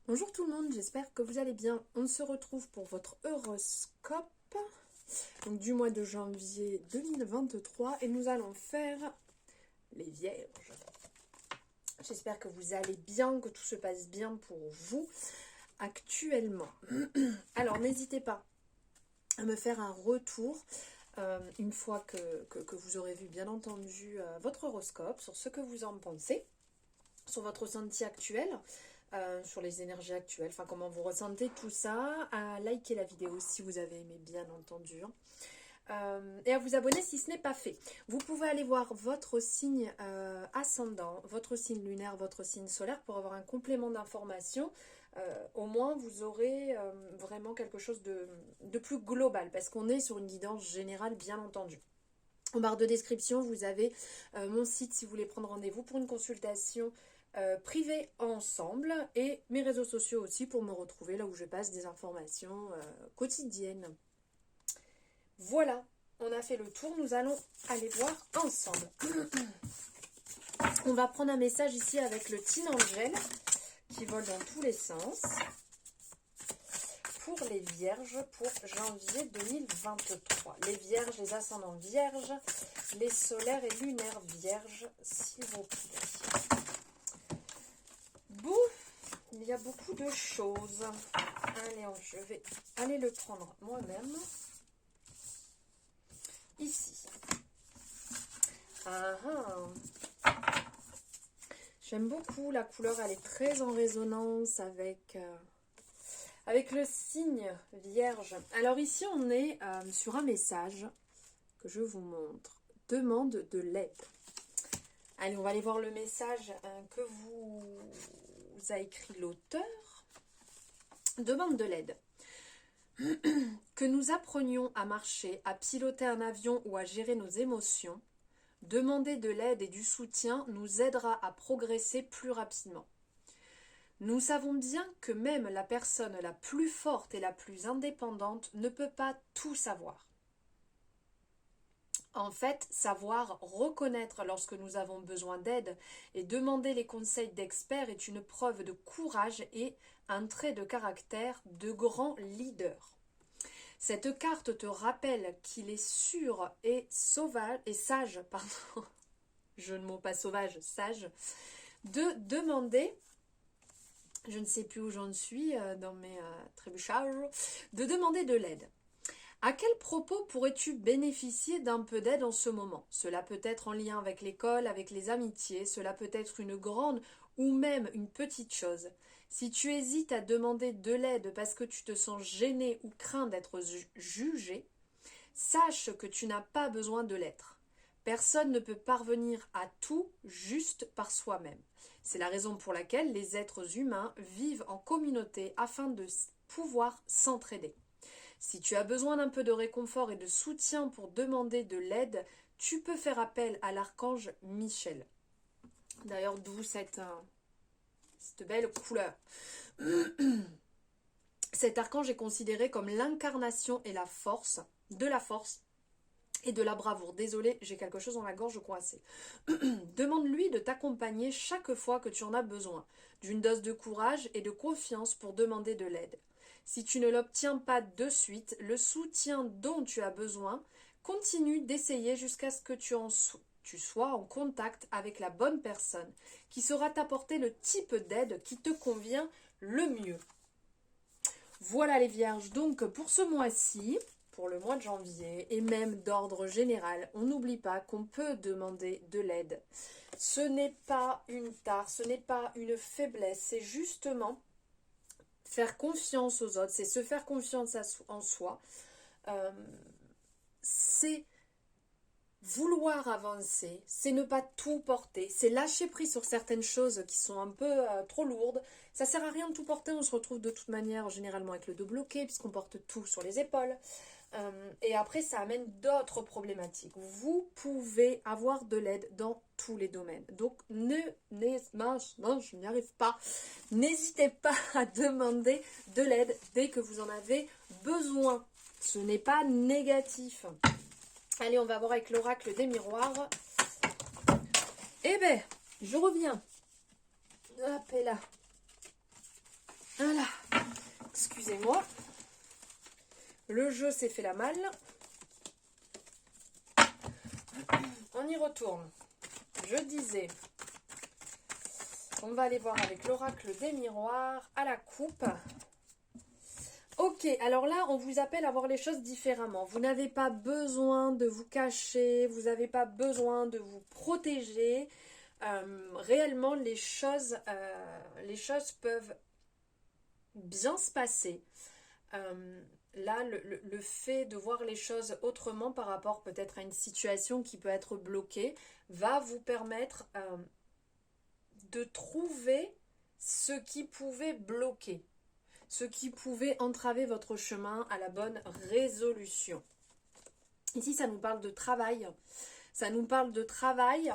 Bonjour tout le monde, j'espère que vous allez bien. On se retrouve pour votre horoscope donc du mois de janvier 2023 et nous allons faire les Vierges. J'espère que vous allez bien, que tout se passe bien pour vous actuellement. Alors n'hésitez pas à me faire un retour une fois que vous aurez vu bien entendu votre horoscope sur ce que vous en pensez, sur votre ressenti actuel. Sur les énergies actuelles, enfin comment vous ressentez tout ça, à liker la vidéo si vous avez aimé bien entendu, et à vous abonner si ce n'est pas fait. Vous pouvez aller voir votre signe ascendant, votre signe lunaire, votre signe solaire pour avoir un complément d'information. Au moins vous aurez vraiment quelque chose de plus global parce qu'on est sur une guidance générale bien entendu. En barre de description, vous avez mon site si vous voulez prendre rendez-vous pour une consultation privée ensemble et mes réseaux sociaux aussi pour me retrouver là où je passe des informations quotidiennes. Voilà, on a fait le tour, nous allons aller voir ensemble. On va prendre un message ici avec le Teen Angel qui vole dans tous les sens. Pour les Vierges pour janvier 2023. Les Vierges, les ascendants Vierges, les solaires et lunaires Vierges, s'il vous plaît. Bon, il y a beaucoup de choses. Allez, je vais aller le prendre moi-même. Ici. J'aime beaucoup la couleur, elle est très en résonance avec le signe Vierge. Alors ici, on est sur un message que je vous montre. Demande de l'aide. Allez, on va aller voir le message que vous a écrit l'auteur. Demande de l'aide. Que nous apprenions à marcher, à piloter un avion ou à gérer nos émotions, demander de l'aide et du soutien nous aidera à progresser plus rapidement. Nous savons bien que même la personne la plus forte et la plus indépendante ne peut pas tout savoir. En fait, savoir reconnaître lorsque nous avons besoin d'aide et demander les conseils d'experts est une preuve de courage et un trait de caractère de grand leader. Cette carte te rappelle qu'il est sûr et sauvage et sage, pardon, jeu de mots pas sauvage, sage, de demander, je ne sais plus où j'en suis dans mes trébuchages, de demander de l'aide. À quel propos pourrais-tu bénéficier d'un peu d'aide en ce moment? Cela peut être en lien avec l'école, avec les amitiés, cela peut être une grande ou même une petite chose. Si tu hésites à demander de l'aide parce que tu te sens gêné ou crains d'être jugé, sache que tu n'as pas besoin de l'être. Personne ne peut parvenir à tout juste par soi-même. C'est la raison pour laquelle les êtres humains vivent en communauté afin de pouvoir s'entraider. Si tu as besoin d'un peu de réconfort et de soutien pour demander de l'aide, tu peux faire appel à l'archange Michel. D'ailleurs, d'où cette belle couleur. Cet archange est considéré comme l'incarnation et la force et de la bravoure. Désolée, j'ai quelque chose dans la gorge coincée. Demande-lui de t'accompagner chaque fois que tu en as besoin, d'une dose de courage et de confiance pour demander de l'aide. Si tu ne l'obtiens pas de suite, le soutien dont tu as besoin, continue d'essayer jusqu'à ce que tu sois en contact avec la bonne personne qui saura t'apporter le type d'aide qui te convient le mieux. Voilà les Vierges, donc pour ce mois-ci, pour le mois de janvier et même d'ordre général, on n'oublie pas qu'on peut demander de l'aide. Ce n'est pas une tare, ce n'est pas une faiblesse, c'est justement faire confiance aux autres, c'est se faire confiance en soi, c'est vouloir avancer, c'est ne pas tout porter, c'est lâcher prise sur certaines choses qui sont un peu trop lourdes. Ça sert à rien de tout porter, on se retrouve de toute manière généralement avec le dos bloqué puisqu'on porte tout sur les épaules. Et après, ça amène d'autres problématiques. Vous pouvez avoir de l'aide dans tous les domaines. Donc, je n'y arrive pas. N'hésitez pas à demander de l'aide dès que vous en avez besoin. Ce n'est pas négatif. Allez, on va voir avec l'oracle des miroirs. Eh ben, je reviens. Hop là. excusez-moi. Le jeu s'est fait la malle. On y retourne. Je disais, on va aller voir avec l'oracle des miroirs à la coupe. Ok, alors là, on vous appelle à voir les choses différemment. Vous n'avez pas besoin de vous cacher, vous n'avez pas besoin de vous protéger. Réellement, les choses peuvent bien se passer. Là, le fait de voir les choses autrement par rapport peut-être à une situation qui peut être bloquée va vous permettre de trouver ce qui pouvait bloquer, ce qui pouvait entraver votre chemin à la bonne résolution. Ici, ça nous parle de travail. Ça nous parle de travail.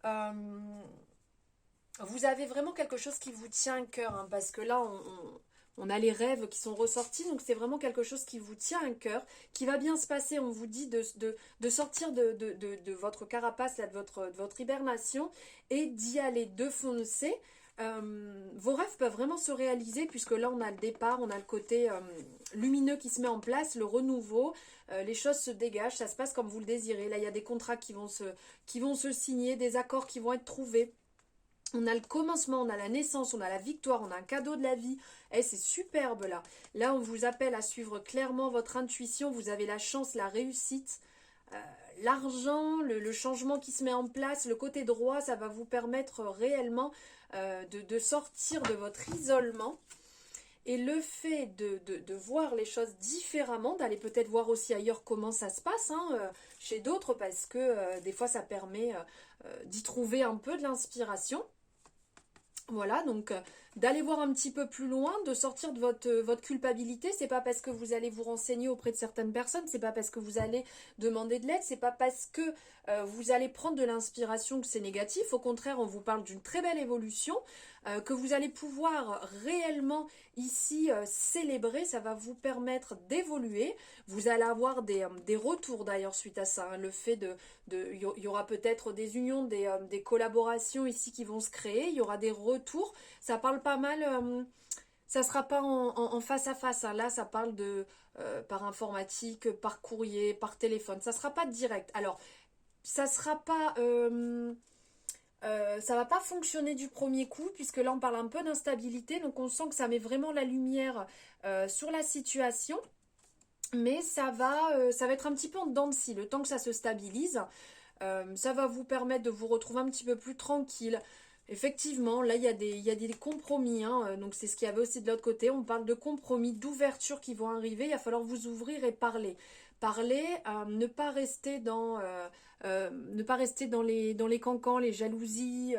Vous avez vraiment quelque chose qui vous tient à cœur, hein, parce que là, on a les rêves qui sont ressortis, donc c'est vraiment quelque chose qui vous tient à cœur, qui va bien se passer. On vous dit de sortir de votre carapace, là, de votre hibernation, et d'y aller, de foncer. Vos rêves peuvent vraiment se réaliser, puisque là on a le départ, on a le côté lumineux qui se met en place, le renouveau, les choses se dégagent, ça se passe comme vous le désirez. Là il y a des contrats qui vont se signer, des accords qui vont être trouvés. On a le commencement, on a la naissance, on a la victoire, on a un cadeau de la vie. Et c'est superbe là. Là, on vous appelle à suivre clairement votre intuition. Vous avez la chance, la réussite, l'argent, le changement qui se met en place. Le côté droit, ça va vous permettre réellement de sortir de votre isolement. Et le fait de voir les choses différemment, d'aller peut-être voir aussi ailleurs comment ça se passe, hein, chez d'autres, parce que des fois, ça permet d'y trouver un peu de l'inspiration. Voilà, donc d'aller voir un petit peu plus loin, de sortir de votre culpabilité. C'est pas parce que vous allez vous renseigner auprès de certaines personnes, c'est pas parce que vous allez demander de l'aide, c'est pas parce que vous allez prendre de l'inspiration que c'est négatif. Au contraire, on vous parle d'une très belle évolution, que vous allez pouvoir réellement ici célébrer. Ça va vous permettre d'évoluer. Vous allez avoir des retours d'ailleurs suite à ça, hein. Le fait il y aura peut-être des unions, des collaborations ici qui vont se créer. Il y aura des retours. Ça parle pas mal. Ça sera pas en face à face, hein. Là, ça parle de par informatique, par courrier, par téléphone. Ça sera pas direct. Alors, ça sera pas... ça va pas fonctionner du premier coup, puisque là on parle un peu d'instabilité, donc on sent que ça met vraiment la lumière sur la situation, mais ça va être un petit peu en dents de scie, le temps que ça se stabilise. Ça va vous permettre de vous retrouver un petit peu plus tranquille. Effectivement, là il y a des compromis, hein, donc c'est ce qu'il y avait aussi de l'autre côté. On parle de compromis, d'ouverture qui vont arriver. Il va falloir vous ouvrir et parler. Parler, ne pas rester dans les cancans, les jalousies,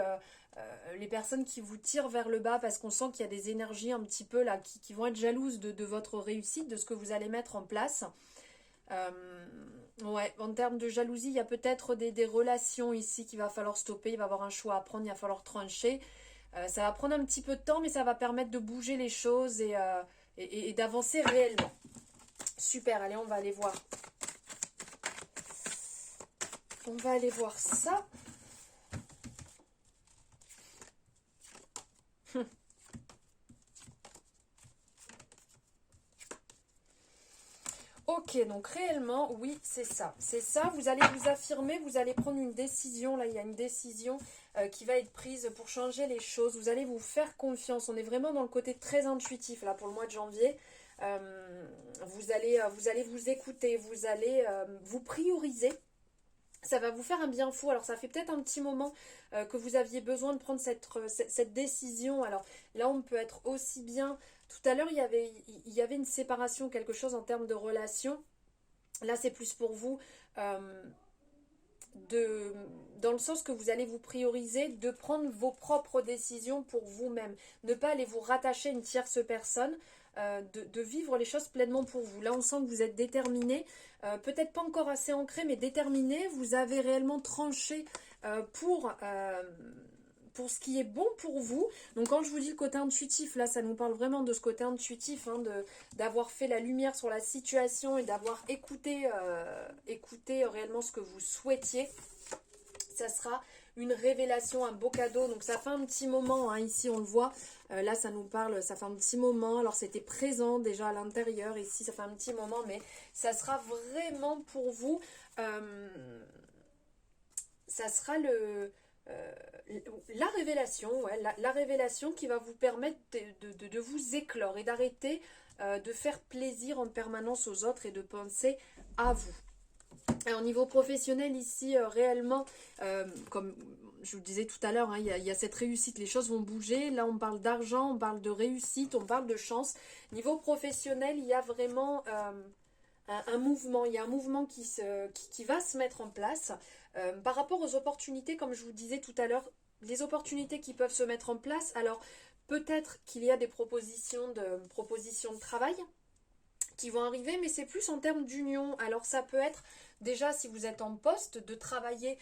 les personnes qui vous tirent vers le bas, parce qu'on sent qu'il y a des énergies un petit peu là qui vont être jalouses de votre réussite, de ce que vous allez mettre en place. Ouais, en termes de jalousie, il y a peut-être des relations ici qu'il va falloir stopper. Il va y avoir un choix à prendre, il va falloir trancher. Ça va prendre un petit peu de temps, mais ça va permettre de bouger les choses et d'avancer réellement. Super, allez, on va aller voir. On va aller voir ça. Ok, donc réellement, oui, c'est ça. C'est ça, vous allez vous affirmer, vous allez prendre une décision. Là, il y a une décision qui va être prise pour changer les choses. Vous allez vous faire confiance. On est vraiment dans le côté très intuitif, là, pour le mois de janvier. Vous allez vous écouter, vous allez vous prioriser. Ça va vous faire un bien fou. Alors ça fait peut-être un petit moment que vous aviez besoin de prendre cette décision. Alors là on peut être aussi bien... Tout à l'heure il y avait une séparation, quelque chose en termes de relation. Là c'est plus pour vous dans le sens que vous allez vous prioriser, de prendre vos propres décisions pour vous-même. Ne pas aller vous rattacher à une tierce personne. De vivre les choses pleinement pour vous. Là on sent que vous êtes déterminé, peut-être pas encore assez ancré, mais déterminé. Vous avez réellement tranché pour ce qui est bon pour vous. Donc quand je vous dis le côté intuitif, là ça nous parle vraiment de ce côté intuitif, hein, d'avoir fait la lumière sur la situation et d'avoir écouté réellement ce que vous souhaitiez. Ça sera une révélation, un beau cadeau. Donc ça fait un petit moment, hein, ici on le voit, là ça nous parle, ça fait un petit moment. Alors c'était présent déjà à l'intérieur, ici ça fait un petit moment, mais ça sera vraiment pour vous, ça sera la révélation, ouais, la révélation qui va vous permettre de vous éclore et d'arrêter de faire plaisir en permanence aux autres et de penser à vous. Et au niveau professionnel ici, réellement, comme je vous le disais tout à l'heure, hein, il y a cette réussite, les choses vont bouger. Là, on parle d'argent, on parle de réussite, on parle de chance. Niveau professionnel, il y a vraiment un mouvement, il y a un mouvement qui va se mettre en place. Par rapport aux opportunités, comme je vous disais tout à l'heure, les opportunités qui peuvent se mettre en place, alors peut-être qu'il y a des propositions de travail qui vont arriver, mais c'est plus en termes d'union. Alors ça peut être déjà, si vous êtes en poste, de travailler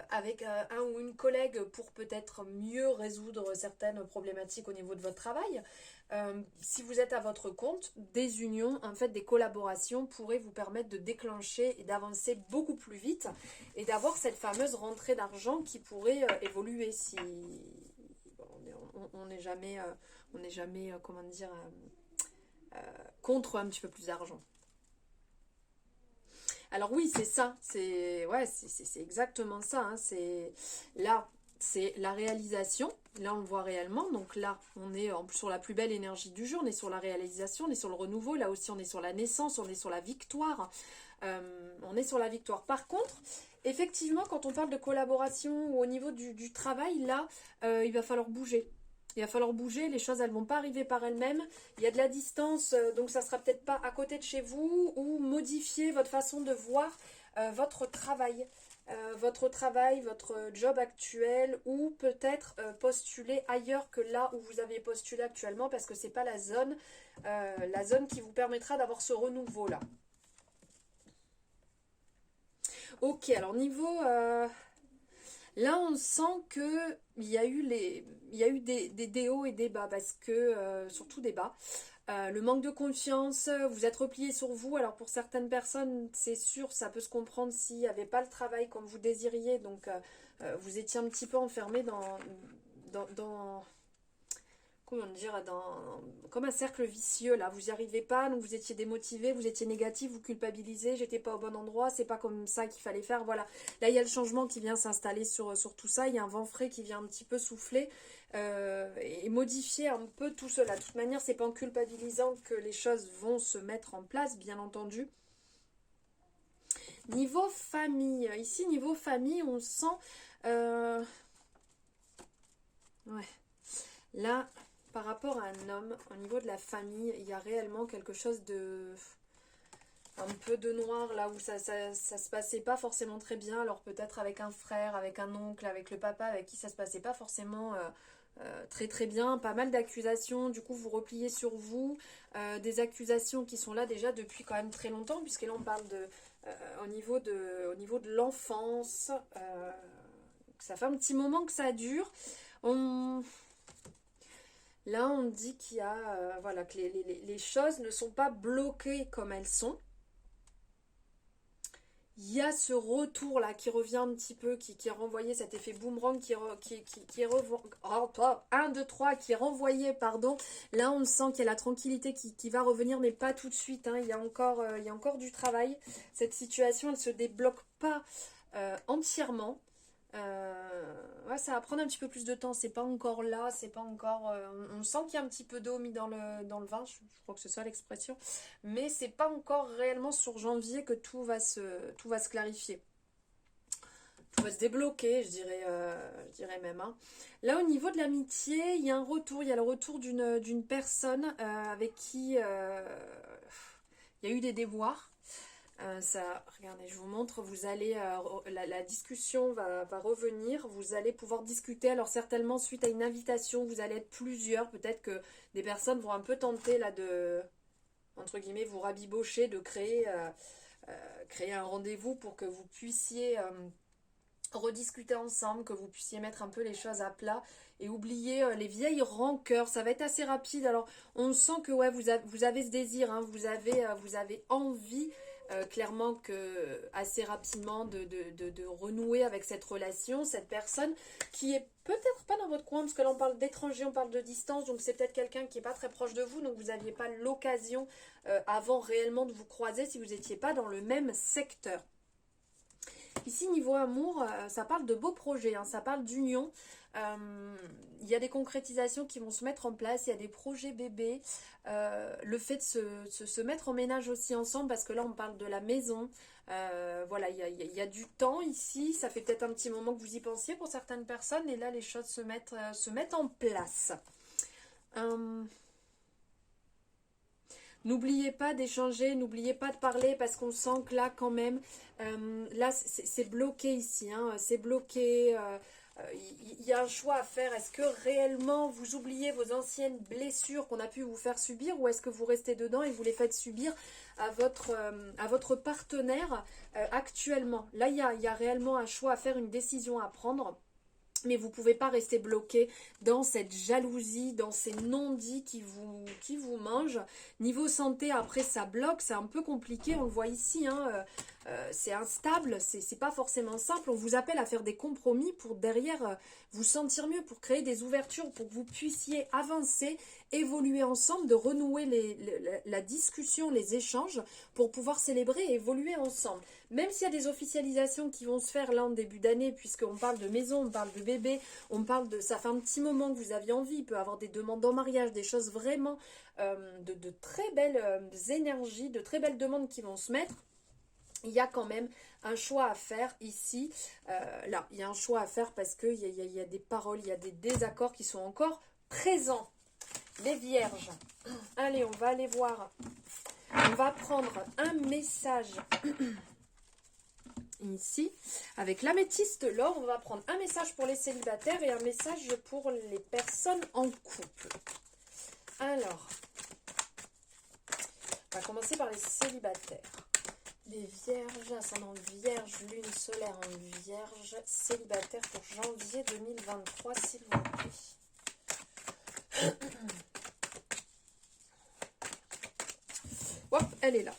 avec un ou une collègue pour peut-être mieux résoudre certaines problématiques au niveau de votre travail. Si vous êtes à votre compte, des unions, en fait des collaborations pourraient vous permettre de déclencher et d'avancer beaucoup plus vite et d'avoir cette fameuse rentrée d'argent qui pourrait évoluer si on n'est jamais, comment dire, contre un petit peu plus d'argent. Alors oui, c'est ça, c'est exactement ça, hein, c'est la réalisation, là on le voit réellement, donc là on est sur la plus belle énergie du jour, on est sur la réalisation, on est sur le renouveau, là aussi on est sur la naissance, on est sur la victoire, on est sur la victoire. Par contre, effectivement, quand on parle de collaboration ou au niveau du travail, là, il va falloir bouger. Il va falloir bouger, les choses elles vont pas arriver par elles-mêmes. Il y a de la distance, donc ça sera peut-être pas à côté de chez vous, ou modifier votre façon de voir votre travail, votre job actuel, ou peut-être postuler ailleurs que là où vous avez postulé actuellement, parce que c'est pas la zone qui vous permettra d'avoir ce renouveau là. Ok, alors niveau là, on sent que il y a eu des hauts et des bas, parce que, surtout des bas. Le manque de confiance, vous êtes replié sur vous. Alors pour certaines personnes, c'est sûr, ça peut se comprendre s'il n'y avait pas le travail comme vous désiriez. Donc vous étiez un petit peu enfermé dans comment dire, comme un cercle vicieux là, vous n'y arrivez pas, donc vous étiez démotivé, vous étiez négatif, vous culpabilisez, j'étais pas au bon endroit, c'est pas comme ça qu'il fallait faire, voilà. Là il y a le changement qui vient s'installer sur tout ça, il y a un vent frais qui vient un petit peu souffler et modifier un peu tout cela. De toute manière, c'est pas en culpabilisant que les choses vont se mettre en place, bien entendu. Niveau famille, ici niveau famille, on sent ouais, là par rapport à un homme, au niveau de la famille, il y a réellement quelque chose de un peu de noir là où ça se passait pas forcément très bien. Alors peut-être avec un frère, avec un oncle, avec le papa, avec qui ça se passait pas forcément très très bien. Pas mal d'accusations, du coup vous repliez sur vous. Des accusations qui sont là déjà depuis quand même très longtemps, puisque là on parle au niveau de l'enfance. Ça fait un petit moment que ça dure. Là, on dit qu'il y a, voilà, que les choses ne sont pas bloquées comme elles sont. Il y a ce retour là qui revient un petit peu, qui est renvoyé, cet effet boomerang qui est 1, 2, 3, qui est renvoyé, pardon. Là, on sent qu'il y a la tranquillité qui va revenir, mais pas tout de suite, hein. Il y a encore du travail. Cette situation, elle ne se débloque pas entièrement. Ouais, ça va prendre un petit peu plus de temps, c'est pas encore là, c'est pas encore. On sent qu'il y a un petit peu d'eau mis dans le vin, je crois que c'est ça l'expression, mais c'est pas encore réellement sur janvier que tout va se clarifier. Tout va se débloquer, je dirais même, hein. Là, au niveau de l'amitié, il y a un retour, il y a le retour d'une personne avec qui il y a eu des déboires. Regardez, je vous montre, vous allez, la discussion va revenir, vous allez pouvoir discuter, alors certainement suite à une invitation, vous allez être plusieurs, peut-être que des personnes vont un peu tenter là de, entre guillemets, vous rabibocher, de créer un rendez-vous pour que vous puissiez rediscuter ensemble, que vous puissiez mettre un peu les choses à plat et oublier les vieilles rancœurs. Ça va être assez rapide, alors on sent que ouais, vous avez ce désir, hein, vous avez envie clairement que assez rapidement de renouer avec cette relation, cette personne qui est peut-être pas dans votre coin, parce que là on parle d'étranger, on parle de distance, donc c'est peut-être quelqu'un qui n'est pas très proche de vous, donc vous n'aviez pas l'occasion avant réellement de vous croiser si vous n'étiez pas dans le même secteur. Ici, niveau amour, ça parle de beaux projets, hein, ça parle d'union. Il y a des concrétisations qui vont se mettre en place, il y a des projets bébés. Le fait de se mettre en ménage aussi ensemble, parce que là, on parle de la maison. Voilà, il y a du temps ici. Ça fait peut-être un petit moment que vous y pensiez pour certaines personnes. Et là, les choses se mettent en place. N'oubliez pas d'échanger, n'oubliez pas de parler parce qu'on sent que là quand même, là c'est bloqué ici, hein, c'est bloqué, il y a un choix à faire. Est-ce que réellement vous oubliez vos anciennes blessures qu'on a pu vous faire subir ou est-ce que vous restez dedans et vous les faites subir à votre partenaire actuellement? Là il y a réellement un choix à faire, une décision à prendre. Mais vous ne pouvez pas rester bloqué dans cette jalousie, dans ces non-dits qui vous mangent. Niveau santé, après ça bloque, c'est un peu compliqué, on le voit ici, hein, c'est instable, c'est pas forcément simple. On vous appelle à faire des compromis pour derrière vous sentir mieux, pour créer des ouvertures, pour que vous puissiez avancer, évoluer ensemble, de renouer la discussion, les échanges, pour pouvoir célébrer et évoluer ensemble. Même s'il y a des officialisations qui vont se faire là en début d'année, puisqu'on parle de maison, on parle de bébé, on parle de... Ça fait un petit moment que vous aviez envie, il peut y avoir des demandes en mariage, des choses vraiment de très belles énergies, de très belles demandes qui vont se mettre. Il y a quand même un choix à faire ici. Là, il y a un choix à faire parce qu'il y a des paroles, il y a des désaccords qui sont encore présents. Les vierges. Allez, on va aller voir. On va prendre un message ici. Avec l'améthyste, l'or, on va prendre un message pour les célibataires et un message pour les personnes en couple. Alors, on va commencer par les célibataires. Les vierges, ascendant vierge, lune solaire en vierge, célibataire pour janvier 2023, s'il vous plaît. Hop, elle est là.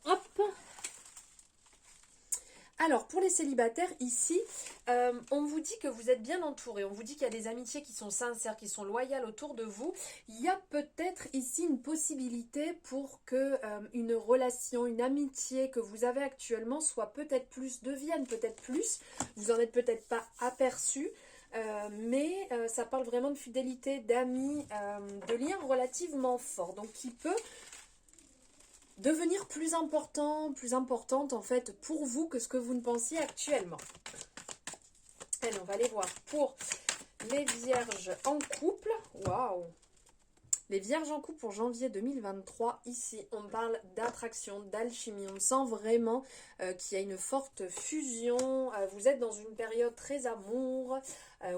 Hop. Alors, pour les célibataires, ici, on vous dit que vous êtes bien entourés. On vous dit qu'il y a des amitiés qui sont sincères, qui sont loyales autour de vous. Il y a peut-être ici une possibilité pour que une relation, une amitié que vous avez actuellement soit peut-être plus, devienne peut-être plus. Vous en êtes peut-être pas aperçu. Mais ça parle vraiment de fidélité, d'amis, de liens relativement forts. Donc, qui peut devenir plus important, plus importante en fait pour vous que ce que vous ne pensiez actuellement. Allez, on va aller voir pour les vierges en couple. Waouh! Les vierges en couple pour janvier 2023, ici on parle d'attraction, d'alchimie, on sent vraiment qu'il y a une forte fusion, vous êtes dans une période très amour,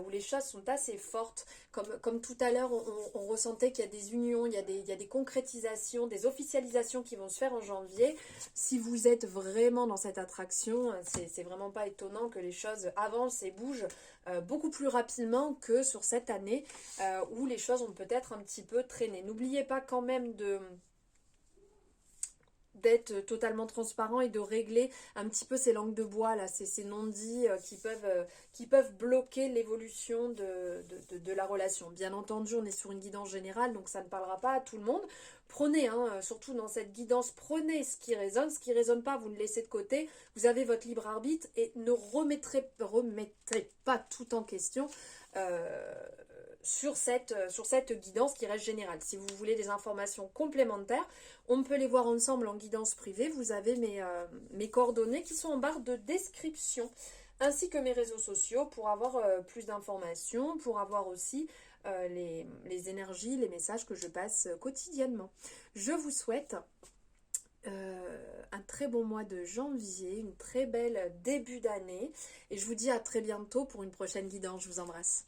où les choses sont assez fortes, comme tout à l'heure on ressentait qu'il y a des unions, il y a des concrétisations, des officialisations qui vont se faire en janvier. Si vous êtes vraiment dans cette attraction, c'est vraiment pas étonnant que les choses avancent et bougent beaucoup plus rapidement que sur cette année où les choses ont peut-être un petit peu traîné. N'oubliez pas quand même d'être totalement transparent et de régler un petit peu ces langues de bois là, ces non-dits qui peuvent bloquer l'évolution de la relation. Bien entendu, on est sur une guidance générale, donc ça ne parlera pas à tout le monde. Prenez, surtout dans cette guidance, prenez ce qui résonne pas, vous le laissez de côté, vous avez votre libre arbitre et ne remettrez pas tout en question sur cette guidance qui reste générale. Si vous voulez des informations complémentaires, on peut les voir ensemble en guidance privée. Vous avez mes coordonnées qui sont en barre de description, ainsi que mes réseaux sociaux pour avoir plus d'informations, pour avoir aussi les énergies, les messages que je passe quotidiennement. Je vous souhaite un très bon mois de janvier, une très belle début d'année et je vous dis à très bientôt pour une prochaine guidance. Je vous embrasse.